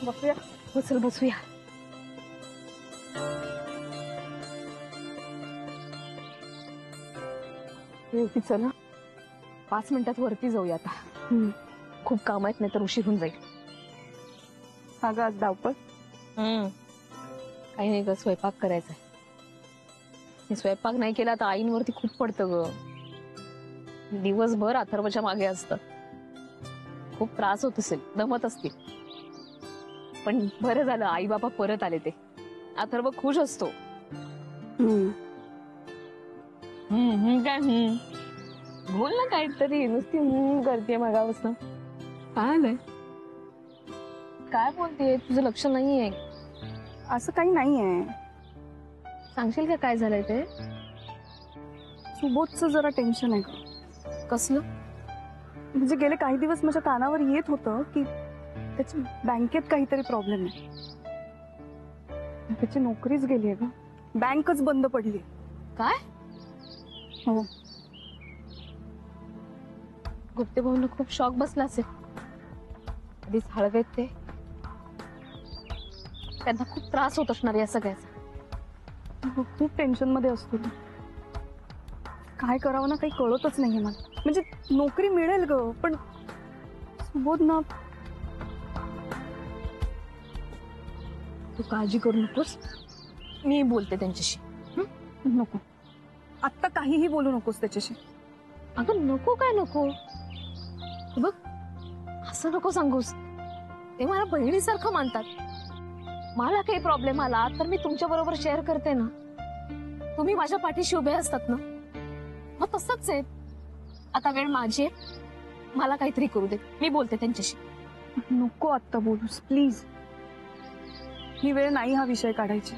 बसूया. चल बसूया. चल 5 मिनिटात वरती जाऊया आता. खूप काम आहेत, नाही तर उशीर होऊन जाईल. अगं आज धावपळ. काही नाही ग, स्वयंपाक करायचा आहे. स्वयंपाक नाही केला तर आईंवरती खूप पडतं ग. दिवसभर अथर्वच्या मागे असतं. खूप त्रास होत असेल, दमत असतील. पण बरं झालं आई बाबा परत आले ते. अथर्व खुश असतो. काय बोल ना काहीतरी, नुसती करते मगापासून. काय आलंय? काय बोलतेय? तुझं लक्ष नाहीये. असं काही नाहीये. सांगशील का काय झालंय ते? सुबोधचं जरा टेन्शन आहे. कसलं? म्हणजे गेले काही दिवस माझ्या कानावर येत होतं की त्याची बँकेत काहीतरी प्रॉब्लेम आहे. त्याची नोकरीच गेलीये ग. बँकच बंद पडली. काय? हो. गुप्ते भाऊंना खूप शॉक बसला असेल. आधीच हळवेत ते. त्यांना खूप त्रास होत असणार या सगळ्याचा. खूप टेन्शन मध्ये असतो. काय करावं ना काही कळतच नाहीये मला. म्हणजे नोकरी मिळेल ग, पण सुबोध ना. तू काळजी करू नकोस, मी बोलते त्यांच्याशी. नको, आत्ता काहीही बोलू नकोस त्याच्याशी. अगं नको काय नको. बघ असं नको सांगूस. ते मला बहिणीसारखं मानतात. मला काही प्रॉब्लेम आला तर मी तुमच्या बरोबर शेअर करते ना. तुम्ही माझ्या पाठीशी उभे असतात ना. मग तसंच आहे. आता वेळ माझी आहे, मला काहीतरी करू दे. मी बोलते त्यांच्याशी. नको आत्ता बोलूस प्लीज. ही वेळ नाही हा विषय काढायची.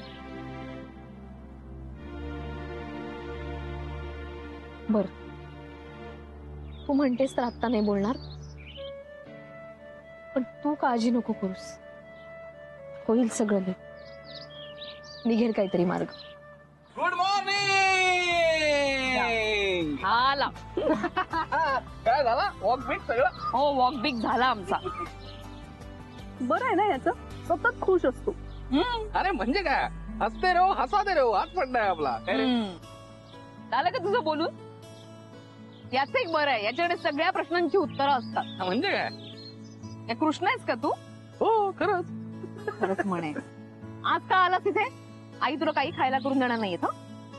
बर, तू म्हणतेस तर आत्ता नाही बोलणार. पण तू काळजी नको करूस. होईल सगळं नीट. निघेल काहीतरी मार्ग. Good morning. आला. काय झाला? वॉक बिट सगळं? हो, वॉक बिग झाला आमचा. बरं आहे ना याचं, सतत खुश असतो. अरे म्हणजे काय, हसते रहो हसाते रहो, हाच पडलाय आपला. काय रे? झालं का तुझं बोलून? याच एक बरं आहे, याच्याकडे सगळ्या प्रश्नांची उत्तरं असतात. म्हणजे काय? या कृष्ण आहेस का तू? हो खरंच. खरंच म्हणे. आज का आला तिथे? आई तुला काही खायला करून देणार नाहीये.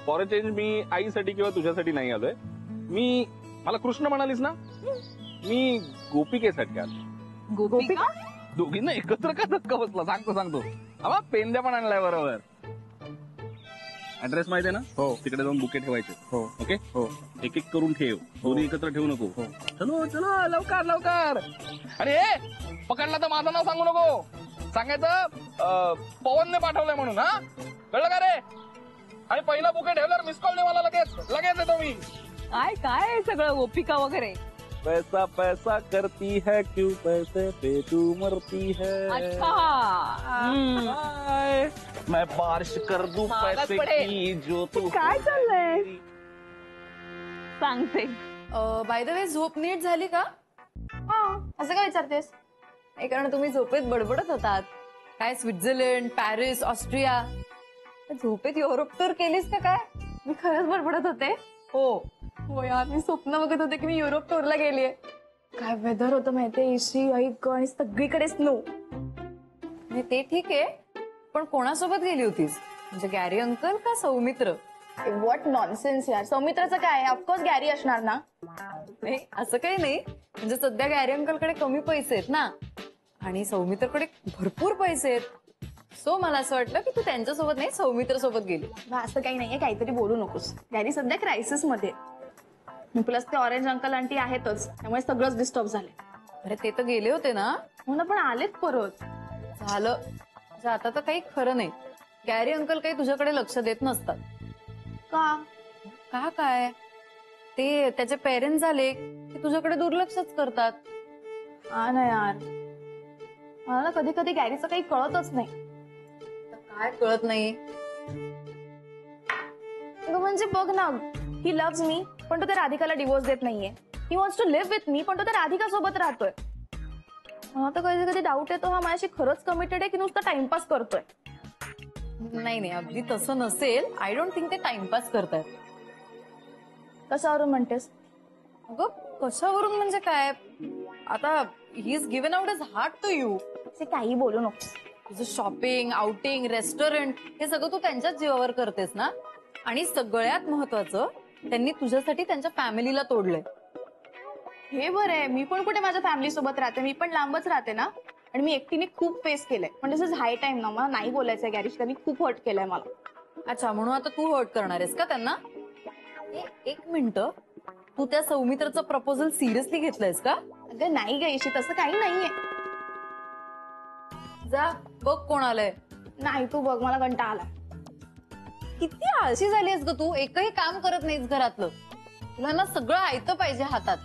फॉर अ चेंज मी आईसाठी किंवा तुझ्यासाठी नाही आलोय. मला कृष्ण म्हणालीस ना, मी गोपिकेसाठी आलो. गोपिका? दोघींना एकत्र का धक्का बसला? सांगतो. आम्हा पेंद्या पण आणलाय बरोबर. ऍड्रेस माहिती आहे ना? हो. तिकडे जाऊन बुके ठेवायचे. हो. ओके. हो. एक एक करून ठेव. दोन्ही एकत्र ठेवू नको. हो. चलो लवकर. अरे पकडला तर माझं नाव सांगू नको. सांगायचं पवनने पाठवलंय म्हणून. हा कळलं का रे? आणि पहिला बुके ठेवल्यावर मिस कॉल नाही मला लगेच येतो मी. काय सगळं गोपिका वगैरे? पैसा पैसा करती है क्यों पैसे पे तू मरती है. अच्छा. मैं बारिश कर दूं पैसे की जो तू. काय चाललंय? सांगते. बाय द वे झोप नीट झाली का? असं काय विचारतेस? नाही, कारण तुम्ही झोपेत बडबडत होतात. काय स्वित्झर्लंड, पॅरिस, ऑस्ट्रिया. झोपेत युरोप टूर केलीस का काय? मी खरंच बडबडत होते. हो यार, मी स्वप्न बघत होते की मी युरोप टूरला गेलीये. काय वेदर होतं माहितीये, एसी ऐक आणि सगळीकडे स्नो. ते ठीक आहे, पण कोणासोबत गेली होतीस? म्हणजे गॅरी अंकल का सौमित्र? व्हॉट नॉनसेन्स यार. सौमित्राचं काय? ऑफकोर्स गॅरी असणार ना. नाही असं काही नाही. म्हणजे सध्या गॅरी अंकलकडे कमी पैसे आहेत ना, आणि सौमित्रकडे भरपूर पैसे आहेत. सो मला असं वाटलं की तू त्यांच्यासोबत नाही, सौमित्र सोबत गेली. असं काही नाहीये, काहीतरी बोलू नकोस. गॅरी सध्या क्रायसिस मध्ये. प्लस ते ऑरेंज अंकल आंटी आहेतच, त्यामुळे सगळंच डिस्टर्ब झाले. अरे ते तर गेले होते ना. हो ना, पण आलेत परत. झालं. आता तर काही खरं नाही. गॅरी अंकल काही तुझ्याकडे लक्ष देत नसतात. का? काय ते त्याचे पेरेंट्स झाले की तुझ्याकडे दुर्लक्षच करतात. हा ना यार, मला ना कधी कधी गॅरीचं काही कळतच नाही. काय कळत नाही? म्हणजे बघ ना, ही लव्स मी पण तो त्या राधिकाला डिवोर्स देत नाहीये. He wants to live with me पण तो त्या राधिका सोबत राहतोय. मला तर कधी कधी डाऊट येतो हा माझ्याशी खरंच कमिटेड आहे की नुसतं टाइमपास करतोय. नाही नाही, अगदी तसं नसेल. आय डोंट थिंक ते टाइमपास करतायत. कशावरून म्हणतेस? अगं कशावरून म्हणजे काय, आता he is given out his heart to you. असे काही बोलू नकोस. तुझं शॉपिंग, आउटिंग, रेस्टॉरंट हे सगळं तू त्यांच्याच जीवावर करतेस ना. आणि सगळ्यात महत्वाचं, त्यांनी तुझ्यासाठी त्यांच्या फॅमिलीला तोडलंय. हे बरं आहे, मी पण कुठे माझ्या फॅमिली सोबत राहते, मी पण लांबच राहते ना. आणि मी एकटीने खूप फेस केलंय. पण दिस इज हाय टाइम ना, मला नाही बोलायचंय गॅरिश, त्यांनी खूप हर्ट केलंय मला. अच्छा, म्हणून आता तू हर्ट करणार आहेस का त्यांना? एक मिनिट, तू त्या सौमित्रचं प्रपोजल सिरियसली घेतलंयस का? अगं नाही गैशी, तसं काही नाहीये. जा बघ कोण आलंय. नाही तू बघ, मला कंटाळा आला. किती आळशी झालीस ग तू, एकही काम करत नाहीस घरातलं. तुला ना सगळं आयतं पाहिजे हातात.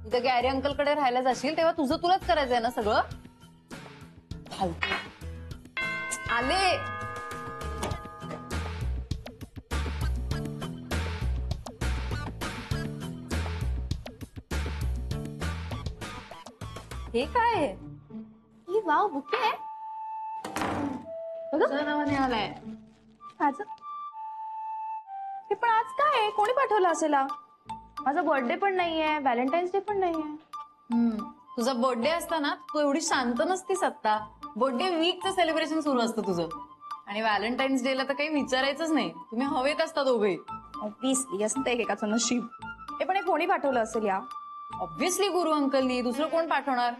उद्या गॅरी अंकल कडे राहायला जाशील तेव्हा तुझं तुलाच करायचंय ना सगळं. फालतू. आले. हे काय आहे? ही वाव बुके आहे. तुझ्या नावाने आलाय. आज हे पण आज काय आहे? कोणी पाठवलं असेल हा? माझा बर्थडे पण नाहीये, व्हॅलेंटाईन्स डे पण नाहीये. तुझा बर्थडे असताना तू एवढी शांत नसतीस आत्ता. बर्थडे वीकचं सेलिब्रेशन सुरू असतं तुझं. आणि व्हॅलेंटाईन्स डेला तर काही विचारायचंच नाही, तुम्ही हवेत असता दोघेही. ऑब्विसली असतं एकेकाचं नशीब. हे पण हे कोणी पाठवलं असेल या? ऑब्व्हियसली गुरु अंकलनी, दुसरं कोण पाठवणार?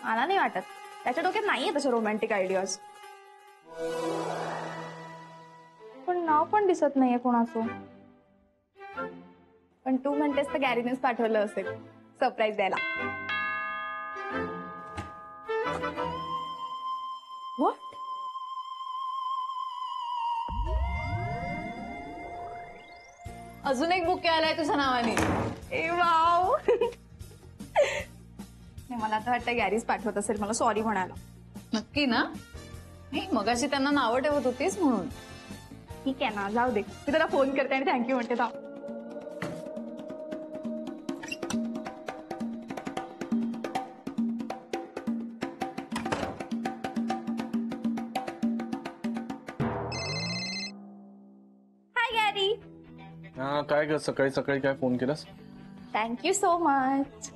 मला नाही वाटत, त्याच्या डोक्यात नाहीये तसे रोमॅन्टिक आयडियाज. पण नाव पण दिसत नाहीये कोणाचं. पण तू म्हणतेस तर गॅरीनेच पाठवलं असेल सरप्राईज द्यायला. व्हॉट? अजून एक बुके आलाय तुझ्या नावाने. ए वाव. मला तर वाटतं गॅरीज पाठवत असेल मला सॉरी म्हणायला. नक्की ना? नाही, मगाशी त्यांना नावं ठेवत होतीस म्हणून. ठीक आहे ना, जाऊ दे. मी त्याला फोन करते आणि थँक्यू म्हणते. थांब. हाय गॅरी. हा काय ग, सकाळी सकाळी काय फोन केलास? Thank you so much.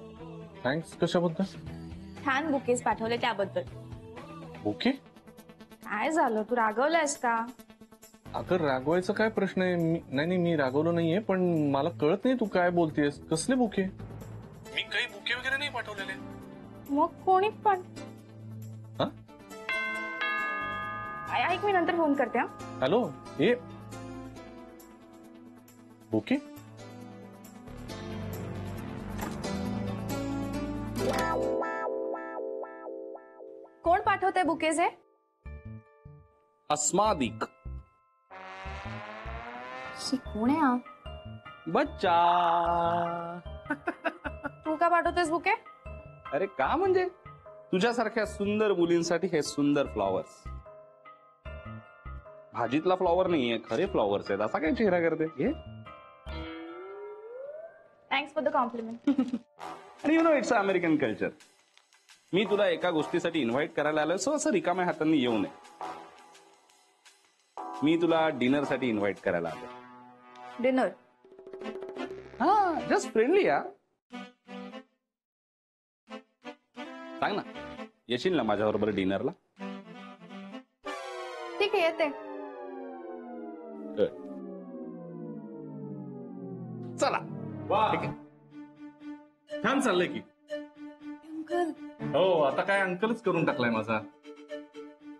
थँक्स कशाबद्दल? छान बुकेज पाठवले त्याबद्दल. ओके. काय झालं, तू रागवलायस का? अगं रागवायचा काय प्रश्न आहे? नाही मी रागवलो नाहीये, पण मला कळत नाही तू काय बोलतेस. कसले बुके? मी काही बुके वगैरे नाही पाठवलेले. मग कोणी पण. हा? ऐक, मी नंतर फोन करते. हा. हॅलो, हे बुके? कोण पाठवतंय बुकेज हे? अस्मादिक कोण आहे हा? बच्चा. तू का पाठवतेस बुके? अरे का म्हणजे तुझ्यासारख्या सुंदर मुलींसाठी हे सुंदर फ्लॉवर्स. भाजीतला फ्लॉवर नाहीये, खरे फ्लॉवर्स आहेत. असा काय चेहरा करते? घे. Thanks for the compliment. आणि you know it's American culture. मी तुला एका गोष्टीसाठी इन्व्हाइट करायला आलोय, सो असं रिकाम्या हातांनी येऊ नये. मी तुला डिनरसाठी इन्व्हाइट करायला आलोय. डिनर? हा, जस्ट फ्रेंडली. या सांग ना, येशील ना माझ्याबरोबर डिनरला? ठीक आहे, येते. चला. ठीक आहे. छान चाललंय की. हो, आता काय अंकलच करून टाकलाय माझा.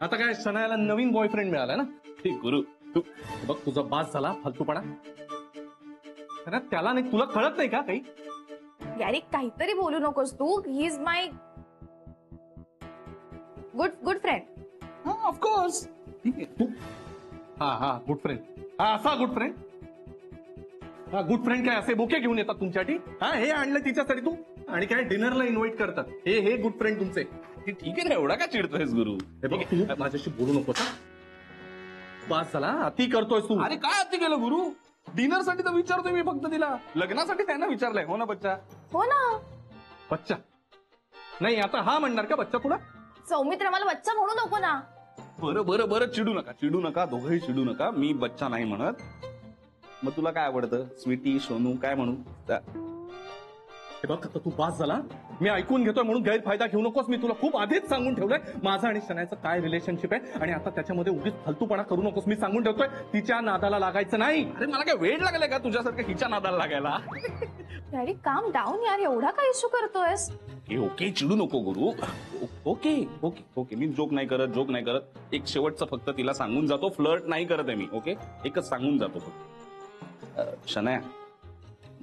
आता काय शनायाला नवीन बॉयफ्रेंड मिळालाय ना. ठीक गुरु. तू बघ, तुझा बास झाला फालतूपणा. अरे त्याला नाही, तुला कळत नाही का काही? गॅरी काहीतरी बोलू नकोस तू. He is my good friend. हा, ऑफकोर्स. ठीक आहे. तू हा गुड फ्रेंड. हा असा गुड फ्रेंड. हा गुड फ्रेंड काय असे बोके घेऊन येतात तुमच्यासाठी? हा, हे आणलं तिच्यासाठी तू, आणि काय डिनरला इन्व्हाइट करतात. हे गुड फ्रेंड तुमचे. ठीक आहे ना, एवढा का चिडतोयस गुरु? हे बघ, तू माझ्याशी बोलू नकोस. बास झाला, अति करतोय तू. अरे काय अति केलं गुरु? डिनर साठी तर विचारतोय मी फक्त तिला. लग्नासाठी त्यांना विचारलंय. हो ना बच्चा? हो ना. बच्चा. नाही आता हा म्हणणार का बच्चा तुला? सौमित्र मला बच्चा म्हणू नको ना. बरं बरं बरं, चिडू नका दोघंही चिडू नका. मी बच्चा नाही म्हणत. मग तुला काय आवडतं? स्वीटी, सोनू, काय म्हणू? हे बघ आता तू पास झाला, मी ऐकून घेतोय म्हणून गैरफायदा घेऊ नकोस. मी तुला खूप आधीच सांगून ठेवलंय माझं आणि शनायाचं काय रिलेशनशिप आहे, आणि आता त्याच्यामध्ये उगीच फालतूपणा करू नकोस. मी सांगून ठेवतोय तिच्या नादाला लागायचं नाही. अरे मला काय वेळ लागलाय का तुझ्यासारखं हिच्या नादाला लागायला? डॅडी काम डाऊन यार, एवढा काय इश्यू करतोयस? ओके चिडू नको गुरु. ओके ओके ओके, मी जोक नाही करत. एक शेवटचं फक्त तिला सांगून जातो, फ्लर्ट नाही करत आहे मी. ओके, एकच सांगून जातो फक्त. शनाया,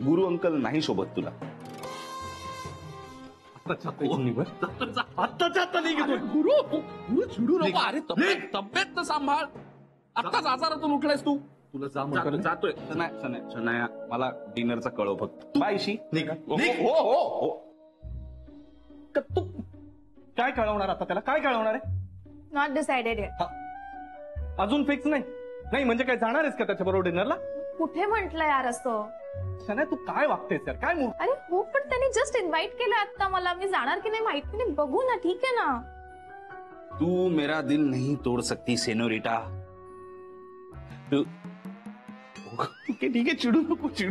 गुरु अंकल नाही सोबत तुला. आत्ताच्या निघतोय. गुरु चिडू नको. अरे तब्येत तर सांभाळ. आत्ताच आजारातून उठलायस तू. तुला जा म्हणतो. जातोय. शनाया, मला डिनरचा कळव फक्त. बायशी. हो हो हो. तू काय कळवणार आता त्याला? काय कळवणार आहे? Not decided eight. अजून फिक्स नाही? नाही म्हणजे काय जाणार आहेस का त्याच्याबरोबर डिनरला? कुठे म्हंटल यार असं? शनाया तू काय वागतेस यार? काय मूड? अरे हो, पण त्यांनी जस्ट इन्व्हाइट केलं आता मला. मी जाणार की नाही माहिती नाही, बघू ना. ठीक आहे ना. तू मेरा दिल नहीं तोड़ सकती सेनोरिटा. तू ठीक आहे, चिडू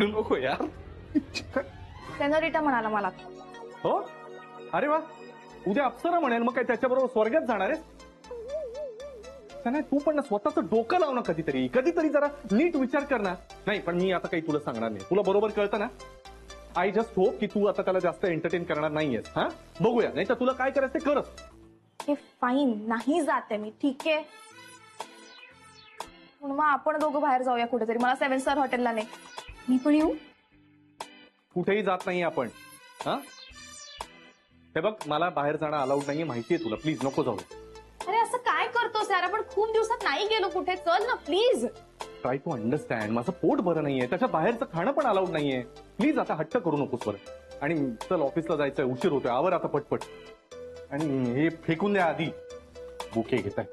नको यार. सेनोरिटा म्हणाला मला. हो, अरे वा. उद्या अप्सरा म्हणेल, मग काय त्याच्याबरोबर स्वर्गात जाणार आहेस? नाही, तू पण स्वतःचं डोकं लाव ना कधीतरी जरा नीट विचार कर ना. नाही पण मी आता काही तुला सांगणार नाही. तुला बरोबर कळतं ना. आय जस्ट होप की तू आता त्याला जास्त एंटरटेन करणार नाहीयेस. हा, बघूया. नाही तर तुला काय करायचं ते करत. हे फाईन, नाही जाते मी. ठीक आहे, पण मग आपण दोघं बाहेर जाऊया कुठेतरी. मला 7 स्टार हॉटेलला नाही. मी पण येऊ? कुठेही जात नाही आपण. हा, हे बघ, मला बाहेर जाणं अलाउड नाहीये, माहितीये तुला. प्लीज नको जाऊ. अरे असं काय करतोस यार? आपण खूप दिवसात नाही गेलो कुठे. चल ना प्लीज. Try to understand. माझं पोट बरं नाहीये, त्याच्या बाहेरचं खाणं पण अलाउड नाहीये. प्लीज आता हट्ट करू नकोस बरं. आणि चल, ऑफिसला जायचंय, उशीर होतोय. आवर आता पटपट. आणि हे फेकून द्या आधी. बुके घेताय.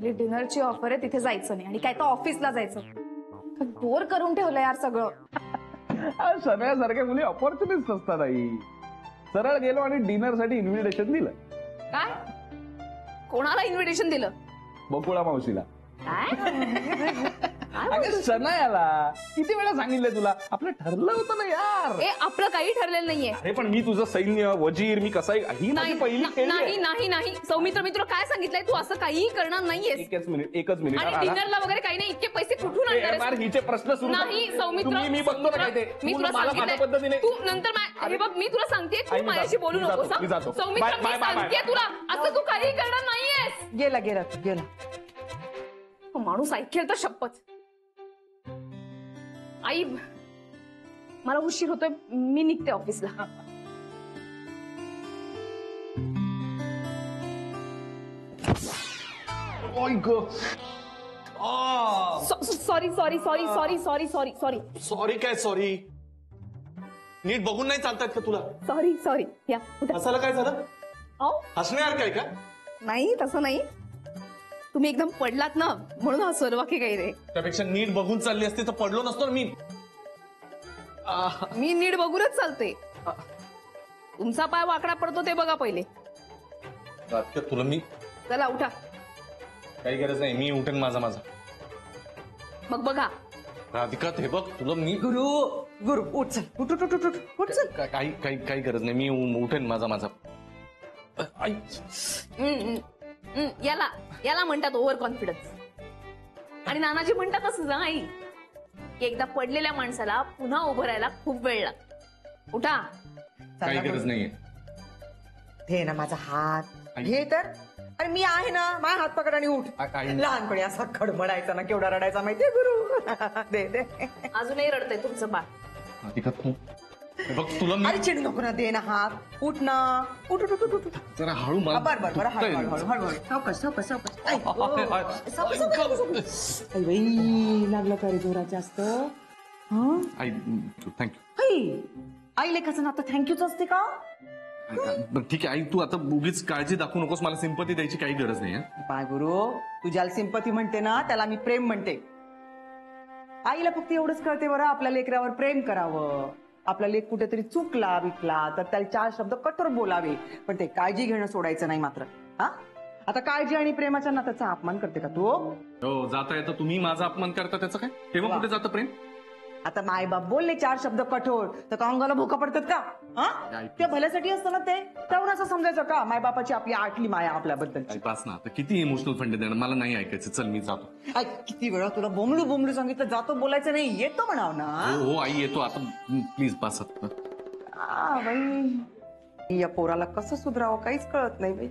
डिनरची ऑफर आहे, तिथे जायचं नाही. आणि काय तर ऑफिसला जायचं. बोर करून ठेवलं यार सगळं. शनायासारख्या मुली ऑपॉर्च्युनिस्ट असतात आई. सरळ गेलो आणि डिनर साठी इन्व्हिटेशन दिलं. काय? कोणाला इन्व्हिटेशन दिलं? बकुळा मावशीला. काय? अगं शनायाला किती वेळा सांगितलंय तुला? आपलं ठरलं होतं ना यार. ए, आपलं काही ठरलेलं नाहीये. अरे पण मी तुझं सैन्य, वजीर, मी कसाही, ही माझी पहिली खेळी आहे. नाही नाही नाही, सौमित्र मित्र काय सांगितलंय? तू असं काहीही करणार नाहीयेस. एकच मिनिट. आणि डिनरला वगैरे काही नाही. इतके पैसे कुठून आणणार आहेस? हिचे प्रश्न सुरू नाही सौमित्र, मी बघतो ना काय ते. मी तुला मला माझ्या पद्धतीने. तू नंतर हे बघ, मी तुला सांगते, तू माझ्याशी बोलू नकोस. मी जातो. सौमित्र, मी सांगते तुला, असं तू काहीही करणार नाहीयेस. गेला हो, माणूस ऐकेल तर शपथ. आई, मला उशीर होतोय, मी निघते ऑफिसला. सॉरी. सॉरी काय सॉरी? नीट बघून नाही चालतात का तुला? सॉरी या उठा. हसायला काय झालं? अहो, हसण्यासारखं आहे का? नाही तसं नाही. तुम्ही एकदम पडलात ना, म्हणून हसवलं, बाकी काही नाही. त्यापेक्षा नीट बघून चालली असते तर पडलो नसतो मी. मी नीट बघूनच चालते. तुमचा पाय वाकडा पडतो ते बघा पहिले. तुला मी चला उठा. काही गरज नाही, मी उठेन माझा. मग बघा. राधिका, हे बघ, तुला मी गुरु उठ चल. काही गरज नाही, मी उठेन माझा. आई, याला म्हणतात ओव्हर कॉन्फिडन्स. आणि नानाजी म्हणतात असं नाही की एकदा पडलेल्या माणसाला पुन्हा उभं राहायला खूप वेळ लागतो. उठा. काही गरज नाहीये. घे ना माझा हात. आई. घे तर. अरे मी आहे ना, माझा हात पकड आणि उठ. आई. लहानपणी असा खडमडायचा ना, केवढा रडायचा माहितीये गुरु. दे. अजूनही रडतंय तुमचं बाळ. राधिका, तू बघ, तुला मी अरे चिडू नको ना, दे ना हात. उठ ना. उठ. जरा हळू मला. बरं हळू. सावकाश. आई, सावकाश. आई बाई, लागलं का रे जोरात जास्त? हा, आई, थँक्यू. आई लेखाचं ना आता थँक्यूच असते का? ठीक आहे आई, तू आता उगीच काळजी दाखवू नकोस. मला सिंपती द्यायची काही गरज नाही. बाय गुरु, तू ज्याला सिंपती म्हणते ना, त्याला मी प्रेम म्हणते. आईला फक्त एवढंच कळते बरं, आपल्या लेकरावर प्रेम करावं, आपला लेक कुठेतरी चुकला विकला तर त्याला 4 शब्द कठोर बोलावे, पण ते काळजी घेणं सोडायचं नाही मात्र. हा, आता काळजी आणि प्रेमाच्या नात्याचा अपमान करते का तू? हो, जाता येतं तुम्ही माझा अपमान करता त्याचं काय? तेव्हा कुठे जातं प्रेम? आता मायबाप बोलले 4 शब्द कठोर तर का अंगाला भोका पडतात का? हा, ते भल्यासाठी असतं ना, ते तेवढं असं समजायचं का मायबापाची आपली आटली माया आपल्याबद्दल? पास ना, आता किती इमोशनल फंड देणं, मला नाही ऐकायचं. चल मी जातो. किती वेळा तुला बोंबलू बोंबलू सांगितलं, जातो बोलायचं नाही, येतो म्हणाव ना. हो आई येतो आता, प्लीज पास. बाई, या पोराला कसं सुधरावं काहीच कळत नाही बाई.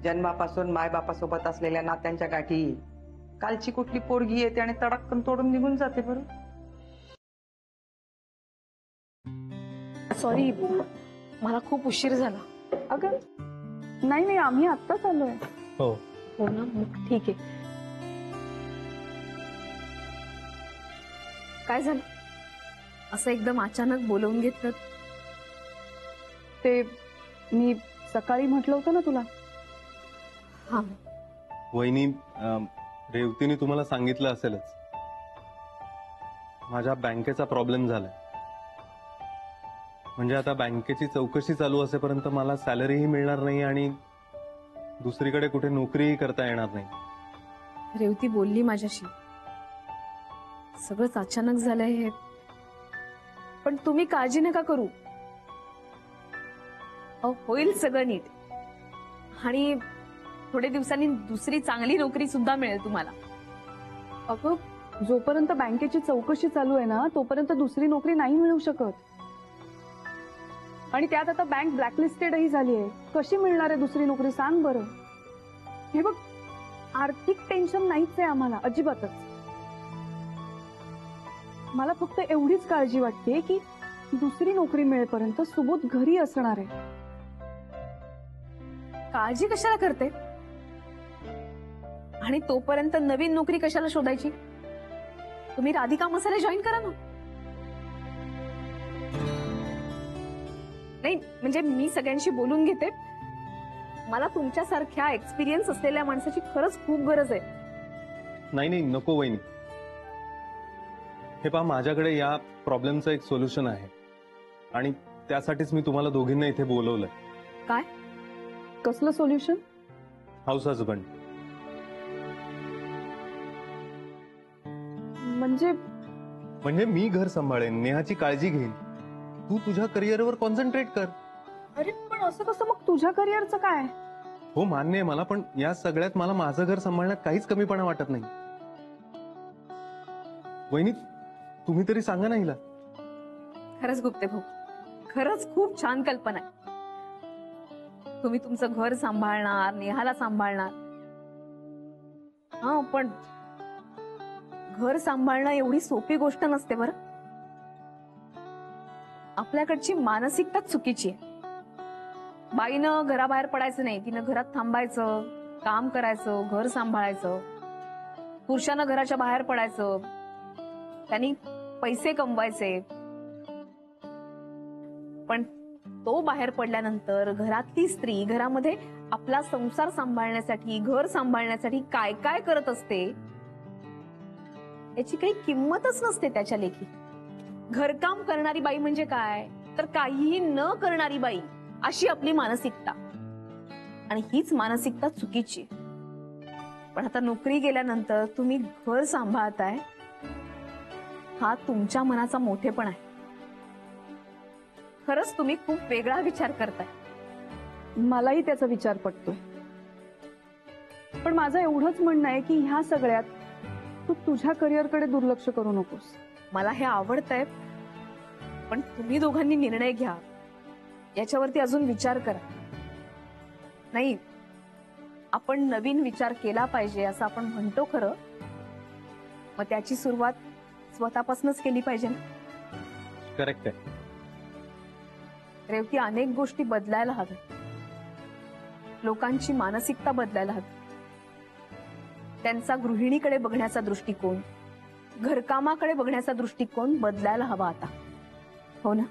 जन्मापासून मायबापासोबत असलेल्या नात्यांच्या गाठी कालची कुठली पोरगी येते आणि तडकन तोडून निघून जाते बरं. सॉरी, मला खूप उशीर झाला. अगं नाही, आम्ही आत्ताच आलोय. हो ना, मग ठीक आहे. काय झालं, असं एकदम अचानक बोलवून घेतलं? ते मी सकाळी म्हटलं होतं ना तुला. हा, वहिनी, रेवतीने तुम्हाला सांगितलं असेलच, माझ्या बँकेचा प्रॉब्लेम झालाय. म्हणजे आता बँकेची चौकशी चालू असेपर्यंत मला सॅलरीही मिळणार नाही आणि दुसरीकडे कुठे नोकरीही करता येणार नाही. रेवती बोलली माझ्याशी. सगळंच अचानक झालंय हे, पण तुम्ही काळजी नका करू. होईल सगळं नीट, आणि थोड्या दिवसांनी दुसरी चांगली नोकरी सुद्धा मिळेल तुम्हाला. अगं, जोपर्यंत बँकेची चौकशी चालू आहे ना, तोपर्यंत दुसरी नोकरी नाही मिळू शकत. आणि त्यात आता बँक ब्लॅकलिस्टेडही झाली आहे. कशी मिळणार आहे दुसरी नोकरी, सांग बरं. हे बघ, आर्थिक टेन्शन नाहीच आहे आम्हाला अजिबातच. मला फक्त एवढीच काळजी वाटते की दुसरी नोकरी मिळेपर्यंत सुबोध घरी असणार आहे. काळजी कशाला करते, आणि तोपर्यंत नवीन नोकरी कशाला शोधायची? तुम्ही राधिका मसाले जॉईन करा ना. नाही म्हणजे मी सगळ्यांशी बोलून घेते. मला तुमच्यासारख्या एक्सपिरियन्स असलेल्या माणसाची खरंच खूप गरज आहे. नाही, नको वहिनी. हे पहा, माझ्याकडे या प्रॉब्लेमचं एक सोल्युशन आहे, आणि त्यासाठीच मी तुम्हाला दोघींना इथे बोलवलंय. काय? कसलं सोल्युशन? House husband. म्हणजे मी घर सांभाळेन, नेहाची काळजी घेईन, तू तुझ्या करिअरवर कॉन्सन्ट्रेट कर. अरे पण असं कसं, मग तुझ्या करिअरचं काय? हो, मान्य आहे मला, पण या सगळ्यात मला माझं घर सांभाळण्यात काहीच कमीपणा वाटत नाही. वहिनी, तुम्ही तरी सांगा ना हिला. खरंच गुप्ते भाऊ, खरंच खूप छान कल्पना आहे. तुम्ही तुमचं घर सांभाळणार, नेहाला सांभाळणार. हा, पण घर सांभाळणं एवढी सोपी गोष्ट नसते बरं. आपल्याकडची मानसिकता चुकीची आहे. बाईनं घराबाहेर पडायचं नाही, तिनं घरात थांबायचं, काम करायचं, घर सांभाळायचं. पुरुषानं घराच्या बाहेर पडायचं, त्यांनी पैसे कमवायचे. पण तो बाहेर पडल्यानंतर घरातली स्त्री घरामध्ये आपला संसार सांभाळण्यासाठी, घर सांभाळण्यासाठी काय काय करत असते याची काही किंमतच नसते त्याच्या लेखी. घरकाम करणारी बाई म्हणजे काय, तर काहीही न करणारी बाई, अशी आपली मानसिकता. आणि हीच मानसिकता चुकीची. पण आता नोकरी गेल्यानंतर तुम्ही घर सांभाळताय, हा तुमच्या मनाचा मोठेपणा आहे. खरंच तुम्ही खूप वेगळा विचार करताय. मलाही त्याचा विचार पटतो, पण माझं एवढंच म्हणणं आहे की ह्या सगळ्यात तू तुझ्या करिअरकडे दुर्लक्ष करू नकोस. मला हे आवडतंय, पण तुम्ही दोघांनी निर्णय घ्या, याच्यावरती अजून विचार करा. नाही, आपण नवीन विचार केला पाहिजे असं आपण म्हणतो खरं, मग त्याची सुरुवात स्वतःपासूनच केली पाहिजे ना. करेक्ट आहे रेवती, अनेक गोष्टी बदलायला हव्या. लोकांची मानसिकता बदलायला हवी. त्यांचा गृहिणीकडे बघण्याचा दृष्टिकोन, घरकामाकडे बघण्याचा दृष्टिकोन बदलायला हवा आता. हो ना?